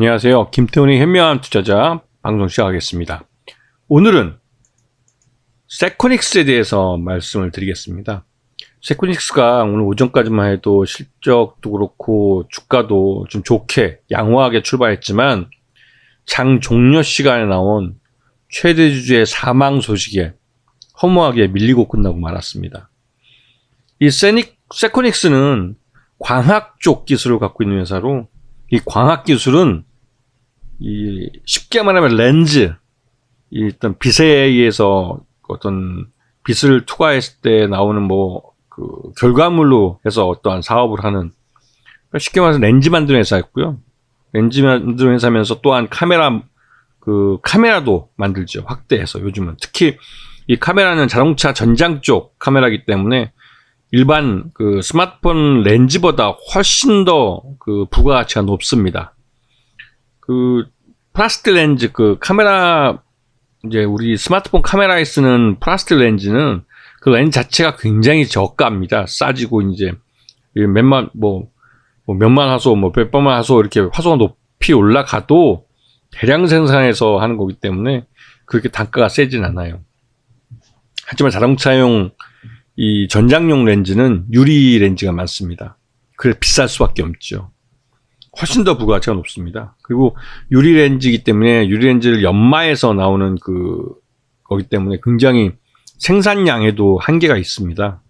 안녕하세요. 김태훈의 현명한 투자자 방송 시작하겠습니다. 오늘은 세코닉스에 대해서 말씀을 드리겠습니다. 세코닉스가 오늘 오전까지만 해도 실적도 그렇고 주가도 좀 좋게 양호하게 출발했지만 장 종료 시간에 나온 최대 주주의 사망 소식에 허무하게 밀리고 끝나고 말았습니다. 이 세코닉스는 광학 쪽 기술을 갖고 있는 회사로, 이 광학 기술은 쉽게 말하면 렌즈, 일단 빛에 의해서 어떤 빛을 투과했을 때 나오는 결과물로 해서 어떠한 사업을 하는, 쉽게 말해서 렌즈 만드는 회사였고요. 렌즈 만드는 회사면서 또한 카메라도 만들죠. 확대해서 요즘은. 특히 이 카메라는 자동차 전장 쪽 카메라이기 때문에 일반 스마트폰 렌즈보다 훨씬 더 부가가치가 높습니다. 플라스틱 렌즈, 카메라, 이제 우리 스마트폰 카메라에 쓰는 플라스틱 렌즈는 그 렌즈 자체가 굉장히 저가입니다. 싸지고 이제 몇만 화소, 몇백만 화소 이렇게 화소가 높이 올라가도 대량 생산해서 하는 거기 때문에 그렇게 단가가 세진 않아요. 하지만 자동차용 이 전장용 렌즈는 유리 렌즈가 많습니다. 그래서 비쌀 수밖에 없죠. 훨씬 더 부가가치가 높습니다. 그리고 유리 렌즈이기 때문에 유리 렌즈를 연마해서 나오는 거기 때문에 굉장히 생산량에도 한계가 있습니다.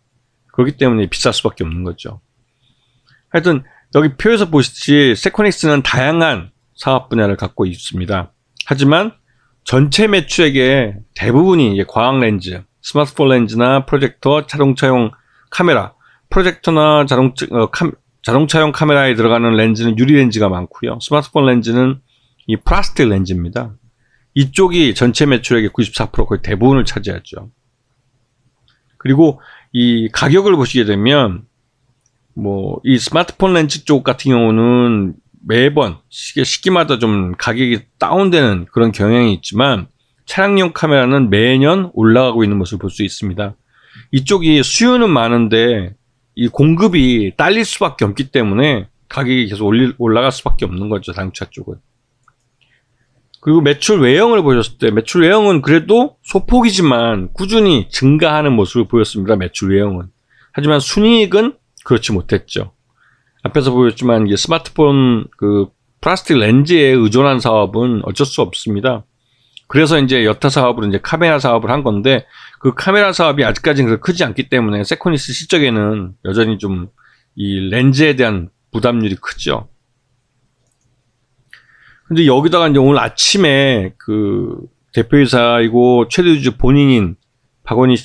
그렇기 때문에 비쌀 수밖에 없는 거죠. 하여튼 여기 표에서 보시듯이 세코닉스는 다양한 사업 분야를 갖고 있습니다. 하지만 전체 매출액의 대부분이 이제 광학 렌즈, 스마트폰 렌즈나 프로젝터, 자동차용 카메라, 프로젝터나 자동차용 카메라에 들어가는 렌즈는 유리 렌즈가 많고요. 스마트폰 렌즈는 이 플라스틱 렌즈입니다. 이쪽이 전체 매출액의 94% 거의 대부분을 차지하죠. 그리고 이 가격을 보시게 되면 이 스마트폰 렌즈 쪽 같은 경우는 매번 시기마다 좀 가격이 다운되는 그런 경향이 있지만 차량용 카메라는 매년 올라가고 있는 모습을 볼 수 있습니다. 이쪽이 수요는 많은데 이 공급이 딸릴 수밖에 없기 때문에 가격이 계속 올라갈 수밖에 없는 거죠, 자동차 쪽은. 그리고 매출 외형을 보셨을 때 매출 외형은 그래도 소폭이지만 꾸준히 증가하는 모습을 보였습니다, 매출 외형은. 하지만 순이익은 그렇지 못했죠. 앞에서 보였지만 이게 스마트폰 플라스틱 렌즈에 의존한 사업은 어쩔 수 없습니다. 그래서 이제 여타 사업으로 이제 카메라 사업을 한 건데, 그 카메라 사업이 아직까지는 그렇게 크지 않기 때문에 세코닉스 실적에는 여전히 좀 이 렌즈에 대한 부담률이 크죠. 근데 여기다가 이제 오늘 아침에 대표이사이고 최대주주 본인인 박원희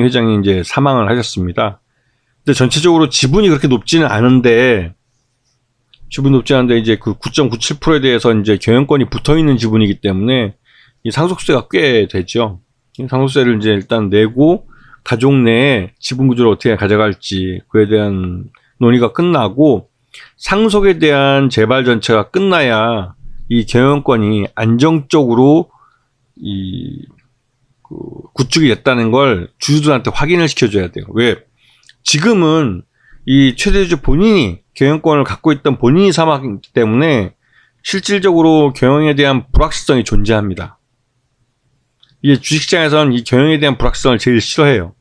회장이 이제 사망을 하셨습니다. 근데 전체적으로 지분이 그렇게 높지는 않은데 이제 9.97%에 대해서 이제 경영권이 붙어 있는 지분이기 때문에 이 상속세가 꽤 되죠. 상속세를 이제 일단 내고 가족 내에 지분 구조를 어떻게 가져갈지 그에 대한 논의가 끝나고 상속에 대한 재발 전체가 끝나야 이 경영권이 안정적으로 구축이 됐다는 걸 주주들한테 확인을 시켜줘야 돼요. 왜? 지금은 이 최대주주 본인이 경영권을 갖고 있던 본인이 사망했기 때문에 실질적으로 경영에 대한 불확실성이 존재합니다. 이게 주식시장에서는 이 경영에 대한 불확실성을 제일 싫어해요.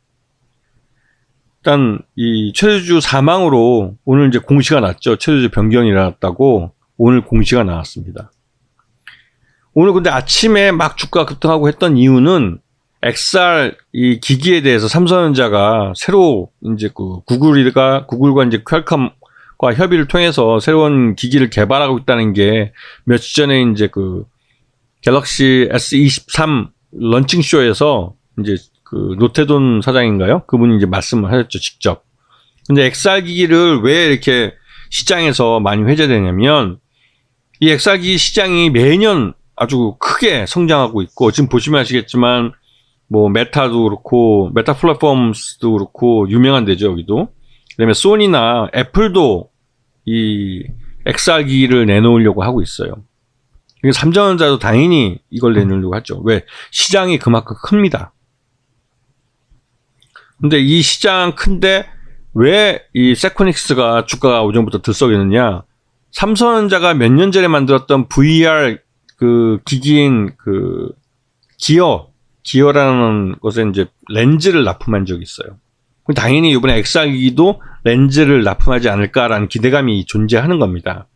일단 이 최대주주 사망으로 오늘 이제 공시가 났죠. 최대주주 변경이 일어났다고 오늘 공시가 나왔습니다. 오늘 근데 아침에 막 주가 급등하고 했던 이유는 XR 이 기기에 대해서 삼성전자가 새로 이제 구글과 이제 퀄컴과 협의를 통해서 새로운 기기를 개발하고 있다는 게 며칠 전에 이제 갤럭시 S23 런칭 쇼에서 이제 노태돈 사장인가요? 그분이 이제 말씀을 하셨죠, 직접. 근데 XR 기기를 왜 이렇게 시장에서 많이 회자되냐면 이 XR 기기 시장이 매년 아주 크게 성장하고 있고, 지금 보시면 아시겠지만 메타도 그렇고 메타 플랫폼스도 그렇고 유명한 데죠, 여기도. 그다음에 소니나 애플도 이 XR 기기를 내놓으려고 하고 있어요. 삼성전자도 당연히 이걸 내놓으려고 하죠. 왜? 시장이 그만큼 큽니다. 근데 이 시장 큰데 왜 이 세코닉스가 주가가 오전부터 들썩이느냐? 삼성전자가 몇 년 전에 만들었던 VR 그 기기인 그 기어라는 곳에 이제 렌즈를 납품한 적이 있어요. 당연히 이번에 XR 기기도 렌즈를 납품하지 않을까라는 기대감이 존재하는 겁니다.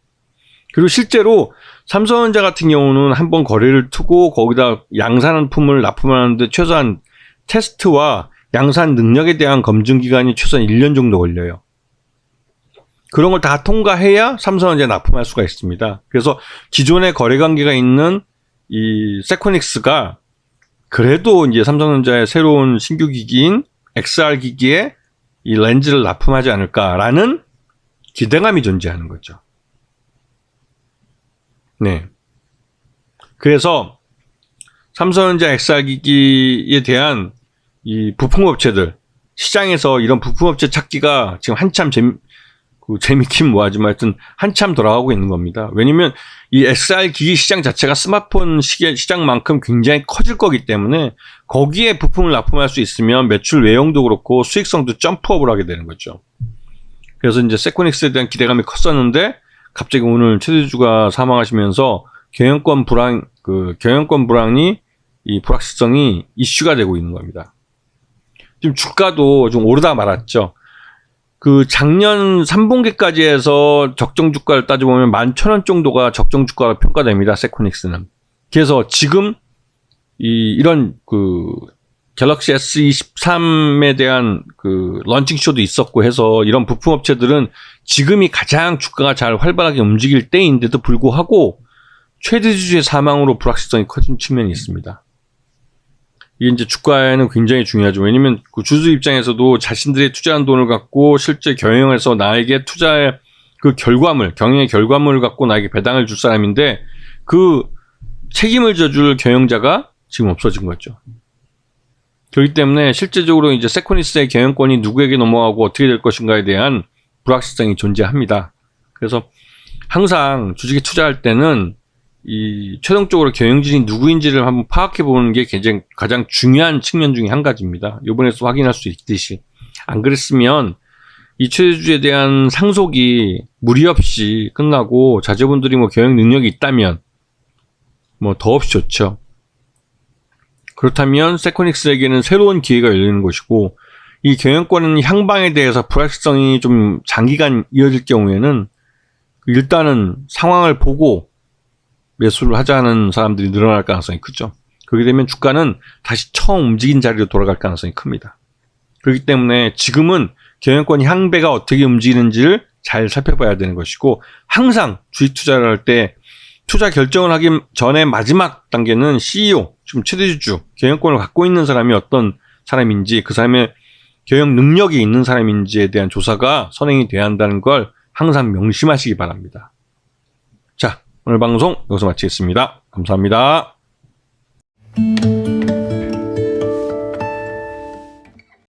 그리고 실제로 삼성전자 같은 경우는 한번 거래를 두고 거기다 양산품을 납품하는데 최소한 테스트와 양산 능력에 대한 검증 기간이 최소한 1년 정도 걸려요. 그런 걸 다 통과해야 삼성전자에 납품할 수가 있습니다. 그래서 기존의 거래 관계가 있는 이 세코닉스가 그래도 이제 삼성전자의 새로운 신규 기기인 XR 기기에 이 렌즈를 납품하지 않을까라는 기대감이 존재하는 거죠. 네. 그래서 삼성전자 XR 기기에 대한 이 부품업체들, 시장에서 이런 부품업체 찾기가 지금 한참 재밌긴 뭐하지만 하여튼 한참 돌아가고 있는 겁니다. 왜냐면 이 XR 기기 시장 자체가 스마트폰 시장만큼 굉장히 커질 거기 때문에 거기에 부품을 납품할 수 있으면 매출 외형도 그렇고 수익성도 점프업을 하게 되는 거죠. 그래서 이제 세코닉스에 대한 기대감이 컸었는데 갑자기 오늘 최대주가 사망하시면서 경영권 불황이 이 불확실성이 이슈가 되고 있는 겁니다. 지금 주가도 좀 오르다 말았죠. 그 작년 3분기까지 해서 적정 주가를 따져보면 11,000원 정도가 적정 주가로 평가됩니다. 세코닉스는. 그래서 지금 이런 그 갤럭시 S23에 대한 그 런칭 쇼도 있었고 해서 이런 부품 업체들은 지금이 가장 주가가 잘 활발하게 움직일 때인데도 불구하고 최대주주의 사망으로 불확실성이 커진 측면이 있습니다. 이게 이제 주가에는 굉장히 중요하죠. 왜냐면 그 주주 입장에서도 자신들이 투자한 돈을 갖고 실제 경영해서 나에게 투자의 그 결과물, 경영의 결과물을 갖고 나에게 배당을 줄 사람인데 그 책임을 져줄 경영자가 지금 없어진 거죠. 그렇기 때문에 실제적으로 이제 세코닉스의 경영권이 누구에게 넘어가고 어떻게 될 것인가에 대한 불확실성이 존재합니다. 그래서 항상 주식에 투자할 때는 이 최종적으로 경영진이 누구인지를 한번 파악해 보는 게 굉장히 가장 중요한 측면 중에 한 가지입니다. 이번에도 확인할 수 있듯이. 안 그랬으면 이 최대주주에 대한 상속이 무리 없이 끝나고 자제분들이 뭐 경영 능력이 있다면 뭐 더없이 좋죠. 그렇다면 세코닉스에게는 새로운 기회가 열리는 것이고 이 경영권 향방에 대해서 불확실성이 좀 장기간 이어질 경우에는 일단은 상황을 보고 매수를 하자는 사람들이 늘어날 가능성이 크죠. 그렇게 되면 주가는 다시 처음 움직인 자리로 돌아갈 가능성이 큽니다. 그렇기 때문에 지금은 경영권 향배가 어떻게 움직이는지를 잘 살펴봐야 되는 것이고 항상 주식 투자를 할 때 투자 결정을 하기 전에 마지막 단계는 CEO, 지금 최대주주, 경영권을 갖고 있는 사람이 어떤 사람인지 그 사람의 경영 능력이 있는 사람인지에 대한 조사가 선행이 돼야 한다는 걸 항상 명심하시기 바랍니다. 자, 오늘 방송 여기서 마치겠습니다. 감사합니다.